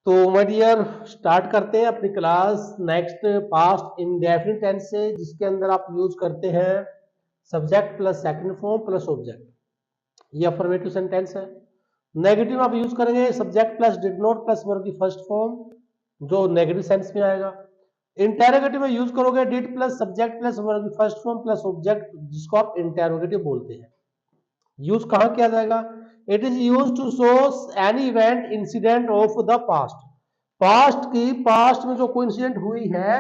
तो my dear start करते हैं अपनी class next past indefinite tense से, जिसके अंदर आप यूज करते हैं subject plus second form plus object. ये अफर्मेटिव सेंटेंस है। नेगेटिव आप यूज करेंगे subject plus did not plus verb की फर्स्ट फॉर्म, जो नेगेटिव सेंस में आएगा। इंटेरोगेटिव में यूज करोगे did plus subject plus verb की फर्स्ट फॉर्म प्लस ऑब्जेक्ट, जिसको आप इंटेरोगेटिव बोलते हैं। यूज कहां किया जाएगा? It is use to show any event incident of the past. Past में जो कोई इंसिडेंट हुई है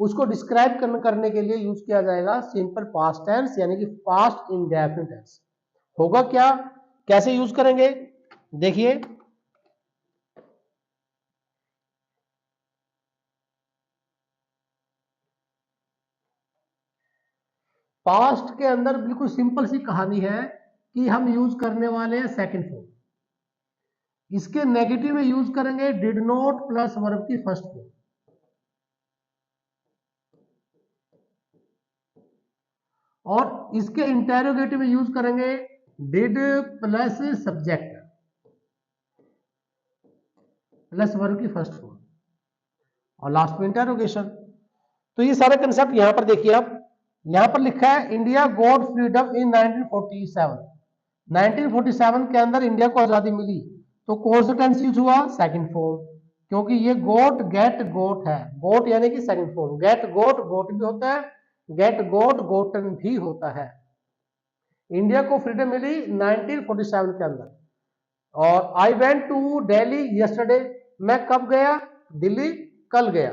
उसको डिस्क्राइब करने के लिए यूज किया जाएगा सिंपल पास्ट टेंस, यानी कि पास्ट इंडेफिनिट टेंस। होगा क्या, कैसे यूज करेंगे देखिए। पास्ट के अंदर बिल्कुल सिंपल सी कहानी है कि हम यूज करने वाले हैं सेकंड फॉर्म। इसके नेगेटिव में यूज करेंगे डिड नॉट प्लस वर्ब की फर्स्ट फॉर्म, और इसके इंटेरोगेटिव में यूज करेंगे did plus subject plus verb की फर्स्ट फॉर्म और लास्ट में इंटेरोगेशन। तो ये सारा कंसेप्ट यहां पर देखिए आप। यहां पर लिखा है इंडिया गॉट फ्रीडम इन 1947। 1947 के अंदर इंडिया को आजादी मिली, तो कौन सा टेंस यूज हुआ? सेकंड फॉर्म, क्योंकि ये गोट गेट गोट है। गोट यानी कि सेकंड फॉर्म, गेट गोट गोट भी होता है, गेट गोट गोटन भी होता है। इंडिया को फ्रीडम मिली 1947 के अंदर। और I went to Delhi yesterday, मैं कब गया? दिल्ली कल गया।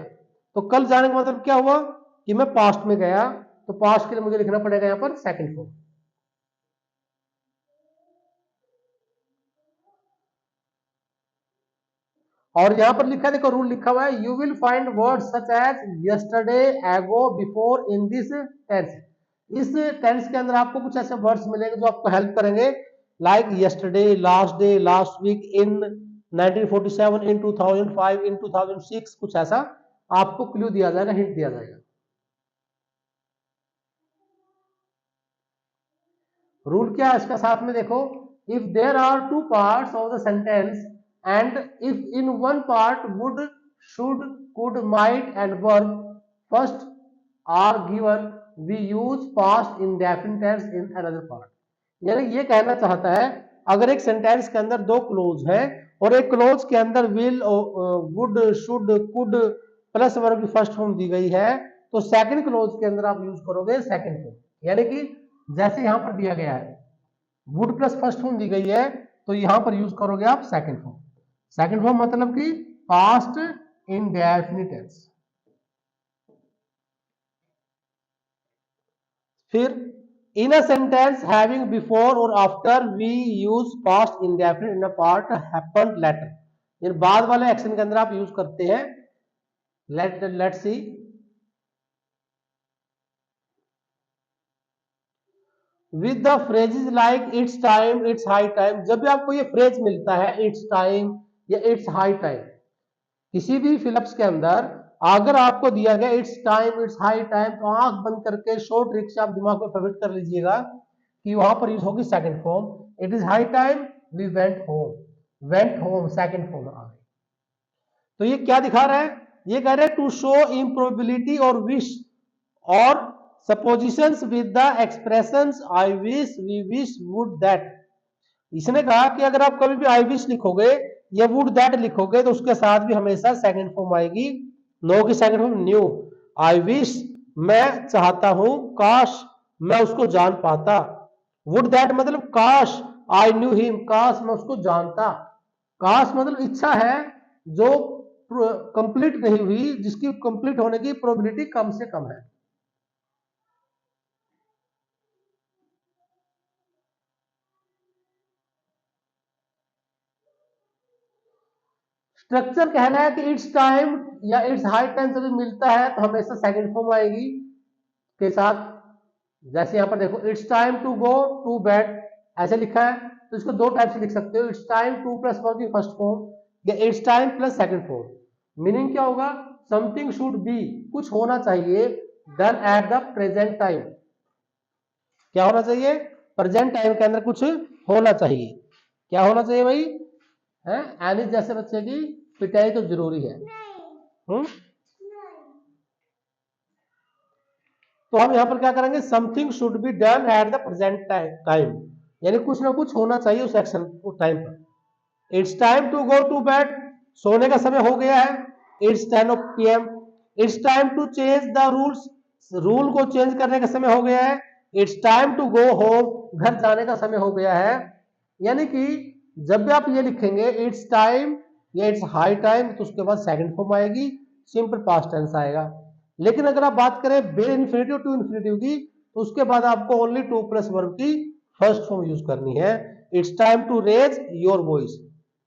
तो कल जाने का मतलब क्या हुआ कि मैं पास्ट में गया, तो पास्ट के लिए मुझे लिखना पड़ेगा यहां पर सेकंड फॉर्म। और यहां पर लिखा है, देखो रूल लिखा हुआ है, you will find word such as yesterday, ago, before in this tense. इस टेंस के अंदर आपको कुछ ऐसे वर्ड्स मिलेंगे जो आपको हेल्प करेंगे, like yesterday, last day, last week, in 1947, in 2005, in 2006, कुछ ऐसा आपको क्लू दिया जाएगा, हिंट दिया जाएगा। रूल क्या है इसका साथ में देखो, if there are two parts of the sentence and if in one part would, should, could, might and verb first are given, we use past indefinite tense in another part. यानी ये कहना चाहता है, अगर एक सेंटेंस के अंदर दो क्लोज है और एक क्लोज के अंदर will, would, should, could plus verb की फर्स्ट फॉर्म दी गई है, तो सेकंड क्लोज के अंदर आप यूज करोगे सेकंड फॉर्म। यानी कि जैसे यहां पर दिया गया है वुड प्लस फर्स्ट फॉर्म दी गई है, तो यहां पर यूज करोगे आप सेकंड फॉर्म। सेकंड फॉर्म मतलब कि पास्ट इंडेफिनिट टेंस। फिर in a sentence having before और after we use past indefinite in a part happened later. ये बाद वाले एक्शन के अंदर आप यूज करते हैं। Let's see, with the phrases like it's time, it's high time. जब भी आपको ये फ्रेज मिलता है इट्स टाइम या इट्स हाई टाइम, किसी भी फिलप्स के अंदर अगर आपको दिया गया it's time, it's high time, तो आंख बंद करके शॉर्ट ट्रिक से आप दिमाग में प्रविष्ट कर लीजिएगा कि वहां पर यूज होगी second form. It is high time, we went home, went home second form आ गई। तो ये क्या दिखा रहा है? ये कह रहा है टू शो इम्प्रोबेबिलिटी और विश और suppositions with the expressions I wish, we wish, would, that. इसने कहा कि अगर आप कभी भी आई विश लिखोगे या वुड दैट लिखोगे तो उसके साथ भी हमेशा सेकंड फॉर्म आएगी। नो की second form new. I wish, मैं चाहता हूं, काश मैं उसको जान पाता। वुड दैट मतलब काश, आई न्यू हिम, काश मैं उसको जानता। काश मतलब इच्छा है जो कंप्लीट नहीं हुई, जिसकी कंप्लीट होने की प्रोबेबिलिटी कम से कम है। स्ट्रक्चर कहना है कि इट्स टाइम या इट्स हाई टाइम जब मिलता है तो हमेशा सेकंड फॉर्म आएगी के साथ। जैसे यहां पर देखो, it's time to go to bed, ऐसे लिखा है, तो इसको दो टाइप से लिख सकते हो, it's time to plus verb की फर्स्ट फॉर्म या it's time plus second form. Meaning क्या होगा? समथिंग शुड बी, कुछ होना चाहिए, done at the present time. क्या होना चाहिए? प्रेजेंट टाइम के अंदर कुछ होना चाहिए। क्या होना चाहिए भाई? है एनी जैसे बच्चे की पिटाई तो जरूरी है। तो हम यहां पर क्या करेंगे, something should be done at the present time, यानी कुछ ना कुछ होना चाहिए उस एक्शन उस टाइम पर। It's time to go to bed, सोने का समय हो गया है। It's 10 PM। It's time to change the rules, rule को चेंज करने का समय हो गया है। It's time to go home, घर जाने का समय हो गया है। यानी कि जब भी आप ये लिखेंगे इट्स टाइम या इट्स हाई टाइम, तो उसके बाद सेकंड फॉर्म आएगी, सिंपल पास्ट टेंस आएगा। लेकिन अगर आप बात करें बे इन्फिनेटिव टू इन्फिनेटिव की, तो उसके बाद आपको ओनली टू प्लस वर्ब की फर्स्ट फॉर्म यूज करनी है। It's time to raise your voice,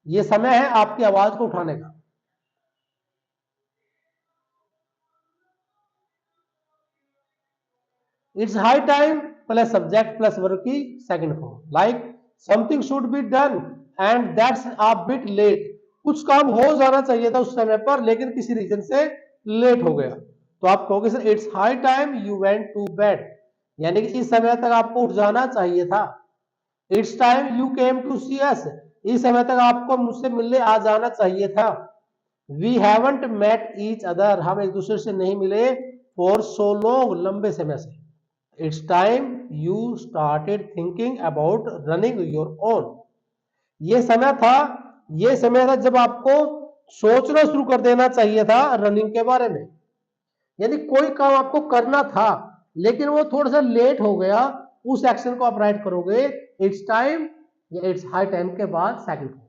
ये समय है आपकी आवाज को उठाने का। It's high time plus subject plus verb की second form, like something should be done and that's a bit late, कुछ काम हो जाना चाहिए था उस समय पर लेकिन किसी रीजन से लेट हो गया, तो आप कहोगे sir it's high time you went to bed, यानी कि इस समय तक आपको उठ जाना चाहिए था। It's time you came to see us, इस समय तक आपको मुझसे मिलने आ जाना चाहिए था। We haven't met each other, हम एक दूसरे से नहीं मिले फॉर सो लॉन्ग, लंबे समय से। It's time you started thinking about running your own, ये समय था, ये समय था जब आपको सोचना शुरू कर देना चाहिए था रनिंग के बारे में। यानी कोई काम आपको करना था लेकिन वो थोड़ा सा लेट हो गया, उस एक्शन को आप राइट करोगे इट्स टाइम या इट्स हाई टाइम के बाद second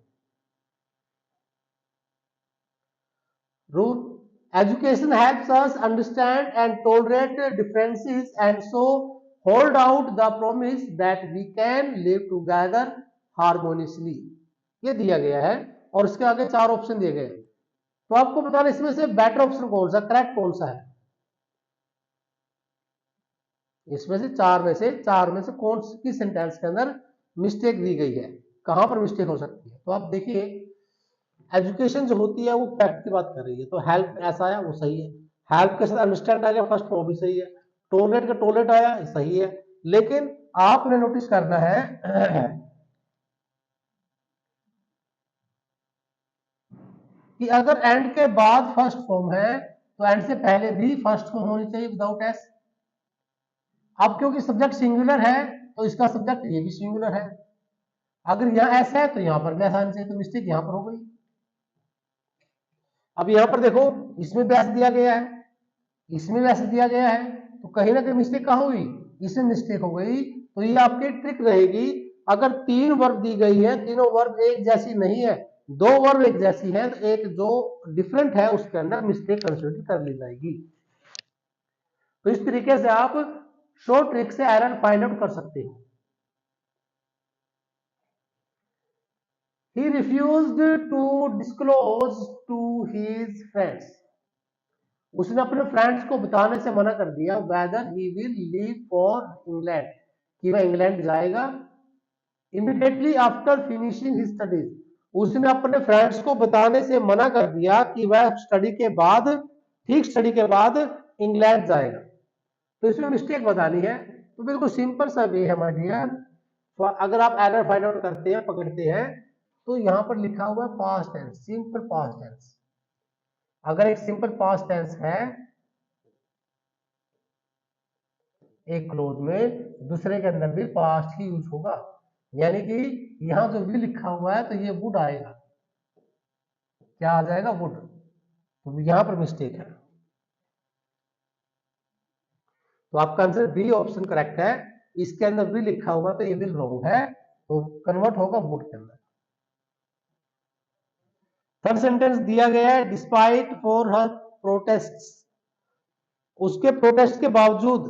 rule. Education helps us understand and tolerate differences and so hold out the promise that we can live together harmoniously, ये दिया गया है और इसके आगे चार ऑप्शन दिए गए, तो आपको बताना इसमें से बेटर ऑप्शन कौन सा, करेक्ट कौन सा है। इसमें से चार में से कौन सी सेंटेंस के अंदर मिस्टेक दी गई है, कहां पर मिस्टेक हो सकती है। तो आप देखिए एजुकेशन जो होती है वो फैक्ट की बात कर रही है, तो हेल्प ऐसा आया वो सही है, हेल्प के साथ अंडरस्टैंड आ गया फर्स्ट वो भी सही है, टोलरेट का टोलरेट आया सही है। लेकिन आपने नोटिस करना है कि अगर एंड के बाद फर्स्ट फॉर्म है तो एंड से पहले भी फर्स्ट फॉर्म होनी चाहिए विदाउट एस। अब क्योंकि सब्जेक्ट सिंगुलर है तो इसका सब्जेक्ट ये भी सिंगुलर है, अगर यहाँ एस है तो यहाँ पर भी एस आना चाहिए, तो मिस्टेक यहाँ पर हो गई। अब यहाँ पर देखो इसमें भी एस दिया गया है, इसमें भी ऐसे दिया गया है, तो कहीं ना कहीं मिस्टेक कहां हुई, इसमें मिस्टेक हो गई। तो ये आपकी ट्रिक रहेगी, अगर तीन वर्ब दी गई है, तीनों वर्ब एक जैसी नहीं है, दो वर्ब एक जैसी है, तो एक जो डिफरेंट है उसके अंदर मिस्टेक कंसिडर कर ली जाएगी। तो इस तरीके से आप शॉर्ट ट्रिक से एरर फाइंड आउट कर सकते हो। He refused to disclose to his friends, उसने अपने फ्रेंड्स को बताने से मना कर दिया weather he will leave for England, कि वह इंग्लैंड जाएगा। Immediately after finishing his studies, उसने अपने फ्रेंड्स को बताने से मना कर दिया कि वह स्टडी के बाद, ठीक स्टडी के बाद इंग्लैंड जाएगा। तो इसमें मिस्टेक बतानी है, तो बिल्कुल सिंपल सा वे है माय डियर। अगर आप एरर फाइंड आउट करते हैं, पकड़ते हैं, तो यहां पर लिखा हुआ है past tense, simple past tense. अगर एक सिंपल पास्ट टेंस है एक क्लोज में, दूसरे के अंदर भी पास्ट ही यूज होगा, यानी कि यहां जो भी लिखा हुआ है तो ये वुड आएगा, क्या आ जाएगा वुड, तो यहां पर मिस्टेक है। तो आपका आंसर बी ऑप्शन करेक्ट है, इसके अंदर भी लिखा हुआ तो ये भी रॉन्ग है, तो कन्वर्ट होगा वुड के अंदर। थर्ड सेंटेंस दिया गया है डिस्पाइट फॉर हर प्रोटेस्ट, उसके प्रोटेस्ट के बावजूद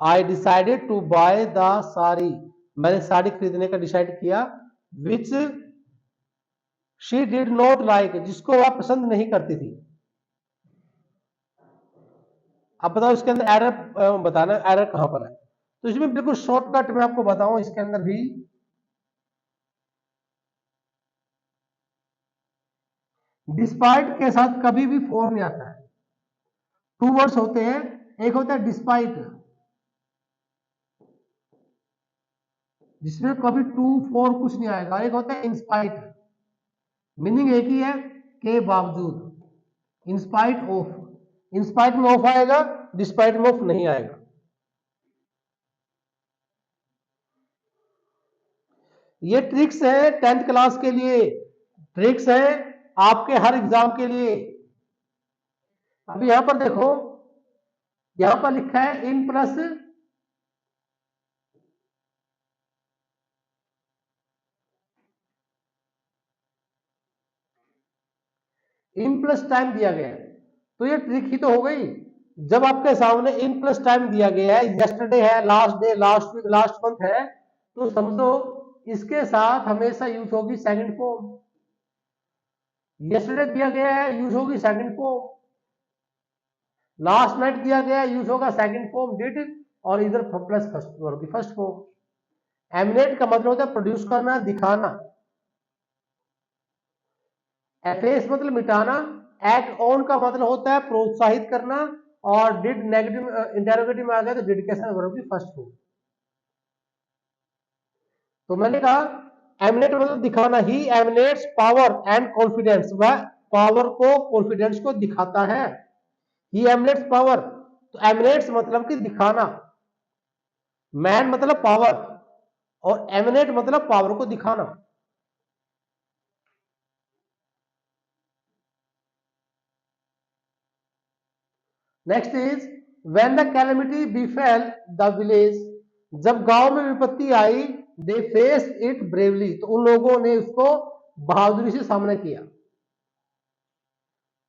I decided to buy the sari, मैंने साड़ी खरीदने का डिसाइड किया, which she did not like, जिसको वह पसंद नहीं करती थी। अब बताओ इसके अंदर एरर बताना, एरर कहां पर है। तो इसमें बिल्कुल शॉर्टकट में आपको बताऊं, इसके अंदर भी डिस्पाइट के साथ कभी भी फोर नहीं आता है। टू वर्ड्स होते हैं, एक होता है डिस्पाइट जिसमें कभी टू फोर कुछ नहीं आएगा, एक होता है इंस्पाइट, मीनिंग एक ही है के बावजूद, इंस्पाइट ऑफ, इंस्पाइट में ऑफ आएगा, डिस्पाइट में ऑफ नहीं आएगा। ये ट्रिक्स है 10th क्लास के लिए, ट्रिक्स है आपके हर एग्जाम के लिए। अभी यहां पर देखो, यहां पर लिखा है in plus in plus time दिया गया है, तो ये ट्रिक ही तो हो गई। जब आपके सामने इन प्लस टाइम दिया गया है, यस्टरडे है, last day, last week, last month है, तो समझो इसके साथ हमेशा यूज होगी सेकंड फॉर्म। यस्टरडे दिया गया है, यूज होगी सेकंड फॉर्म। लास्ट नाइट दिया गया है, यूज होगा सेकंड फॉर्म डिड, और इधर प्लस फर्स्ट होगी फर्स्ट फॉर्म। एमिनेट का मतलब होता है प्रोड्यूस करना, दिखाना। एफेस मतलब मिटाना। एक्ट ऑन का मतलब होता है प्रोत्साहित करना, और डिड नेगेटिव इंटेरोगेटिव में आ गया तो डिड के साथ वर्ब की फर्स्ट फॉर्म। तो मैंने कहा एमिनेट मतलब दिखाना, ही एमिनेट्स पावर एंड कॉन्फिडेंस, वह पावर को, कॉन्फिडेंस को दिखाता है। ही एमिनेट्स पावर, तो एमिनेट्स मतलब कि दिखाना, मैन मतलब पावर, और एमिनेट मतलब पावर को दिखाना। Next is when the calamity befell the village, जब गांव में विपत्ति आई, दे फेस इट ब्रेवली, तो उन लोगों ने उसको बहादुरी से सामना किया।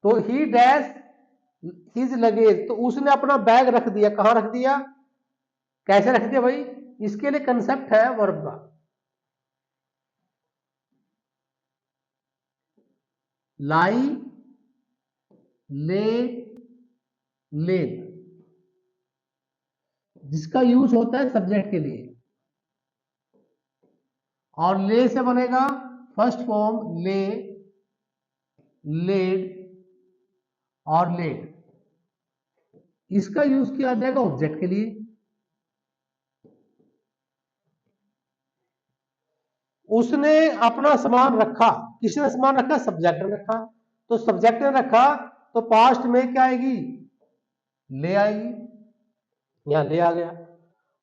तो ही डैश हिज लगेज, तो उसने अपना बैग रख दिया, कहां रख दिया, कैसे रख दिया भाई, इसके लिए कंसेप्ट है वर्ब का। लाई, ले, लेन, जिसका यूज होता है सब्जेक्ट के लिए, और ले से बनेगा फर्स्ट फॉर्म ले, लेड और लेड। इसका यूज किया जाएगा ऑब्जेक्ट के लिए। उसने अपना सामान रखा, किसने सामान रखा, सब्जेक्ट ने रखा, तो सब्जेक्ट ने रखा, तो पास्ट में क्या आएगी, ले आएगी, यहां ले आ गया।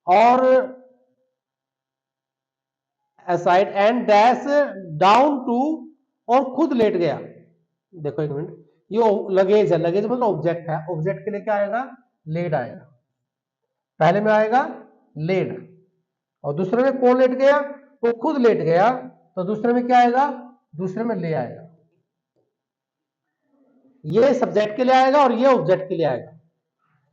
और aside and dash down to, और खुद लेट गया। देखो एक मिनट, ये लगेज है, लगेज मतलब ऑब्जेक्ट है, ऑब्जेक्ट के लिए क्या आएगा, लेड आएगा। पहले में आएगा लेड, और दूसरे में कौन लेट गया, वो खुद लेट गया, तो दूसरे में क्या आएगा, दूसरे में ले आएगा। ये सब्जेक्ट के लिए आएगा और ये ऑब्जेक्ट के लिए आएगा।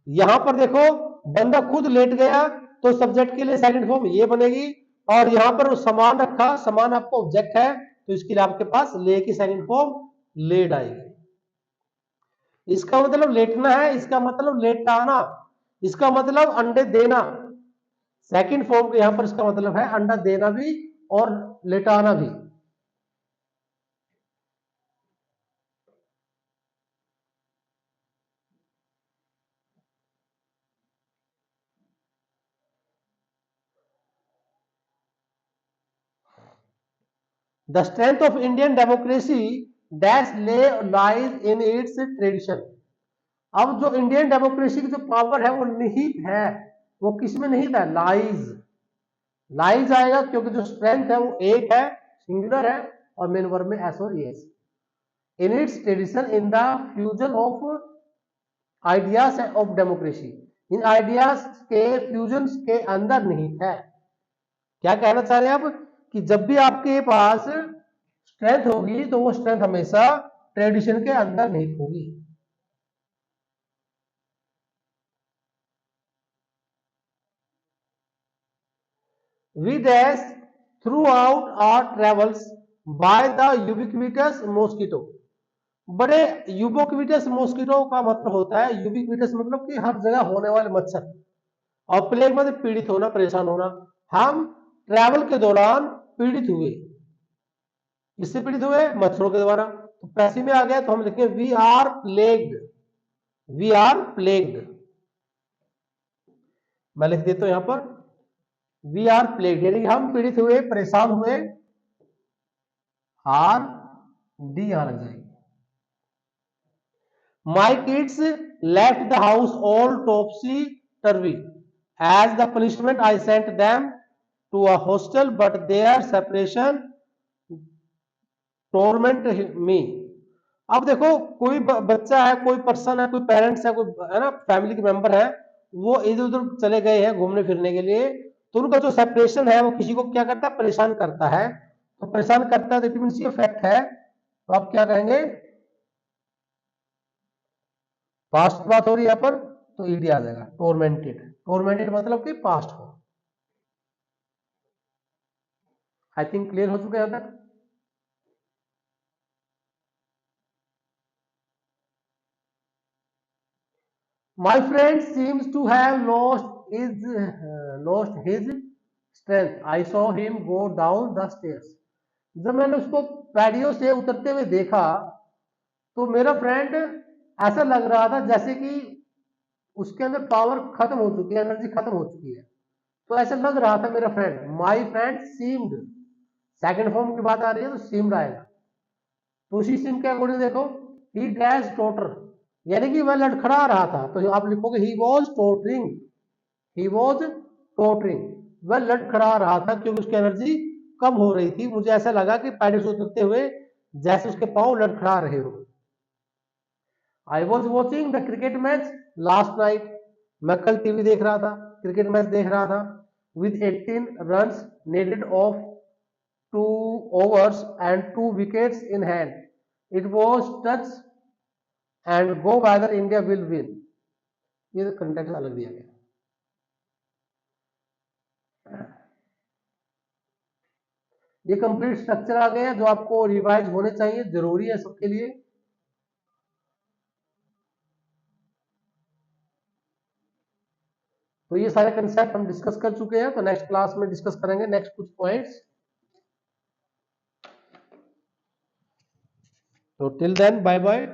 यहां पर देखो बंदा खुद लेट गया, तो सब्जेक्ट के लिए सेकंड फॉर्म ये बनेगी, और यहां पर सामान रखा, सामान आपका ऑब्जेक्ट है, तो इसके लिए आपके पास ले की सेकंड फॉर्म लेड आएगी। इसका मतलब लेटना है, इसका मतलब लेटाना, इसका मतलब अंडे देना। सेकंड फॉर्म के यहां पर इसका मतलब है अंडा देना भी और लेटाना भी। The strength of Indian democracy dash ले लाइज इन इट्स ट्रेडिशन। अब जो इंडियन डेमोक्रेसी की जो पावर है वो निहित है, वो किस में निहित है, लाइज। लाइज आएगा क्योंकि जो स्ट्रेंथ है वो एक है, सिंगुलर है, और मेन वर्ब में एस और S. In its tradition, in the fusion of ideas of democracy, in ideas के फ्यूजन के अंदर निहित है। क्या कहना चाह रहे हैं आप, कि जब भी आपके पास स्ट्रेंथ होगी तो वो स्ट्रेंथ हमेशा ट्रेडिशन के अंदर निहित होगी। We dash throughout our travels by the ubiquitous mosquito। बड़े यूबोक्विटस मॉस्किटो का मतलब होता है, यूबिक्विटस मतलब कि हर जगह होने वाले मच्छर, और प्लेग मतलब पीड़ित होना, परेशान होना। हम ट्रैवल के दौरान पीड़ित हुए, किससे पीड़ित हुए, मच्छरों के द्वारा। तो पैसे में आ गया तो हम लिखेंगे we are plagued, we are plagued. मैं लिख देता हूं यहां पर वी आर प्लेग्ड, यानी कि हम पीड़ित हुए, परेशान हुए। आर डी यहां लग जाएगी। My kids left the house all topsy-turvy. As the punishment, I sent them to a hostel, but their separation torment me. अब देखो कोई बच्चा है, कोई पर्सन है, कोई पेरेंट्स है, कोई है ना फैमिली के मेंबर है, वो इधर उधर चले गए हैं घूमने फिरने के लिए, तो उनका जो सेपरेशन है वो किसी को क्या करता है, परेशान करता है। तो परेशान करता है तो इट मींस ये फैक्ट है, तो आप क्या कहेंगे, पास्ट बात हो रही है यहाँ पर, तो ईडी आ जाएगा, टोरमेंटेड। टोरमेंटेड मतलब कि पास्ट हो। आई थिंक क्लियर हो चुका है यहाँ तक। My friend seems to have lost his strength. I saw him go down the stairs. जब मैंने उसको पैडियो से उतरते हुए देखा तो मेरा फ्रेंड ऐसा लग रहा था जैसे कि उसके अंदर पावर खत्म हो चुकी है, एनर्जी खत्म हो चुकी है। तो ऐसा लग रहा था मेरा friend. My friend seemed, second form की बात आ रही है तो सीम्ड आएगा। तो उसी सिम के अकॉर्डिंग देखो, ही डैश टोटर, यानी कि वह लड़खड़ा रहा था, तो आप लिखोगे ही वॉज टोटरिंग। ही वॉज टोटरिंग, वह लड़खड़ा रहा था क्योंकि उसकी एनर्जी कम हो रही थी। मुझे ऐसा लगा कि पैडियो से उतरते हुए जैसे उसके पांव लड़खड़ा रहे हो। I was watching the cricket match last night, मैं कल टीवी देख रहा था, क्रिकेट मैच देख रहा था। With 18 run needed off 2 overs and 2 wickets in hand, it was touch and go whether India will win। ये कंटेंट अलग दिया गया। ये कंप्लीट स्ट्रक्चर आ गया जो आपको रिवाइज होने चाहिए, जरूरी है सबके लिए। तो ये सारे कंसेप्ट हम डिस्कस कर चुके हैं, तो नेक्स्ट क्लास में डिस्कस करेंगे नेक्स्ट कुछ पॉइंट्स। तो टिल देन बाय बाय।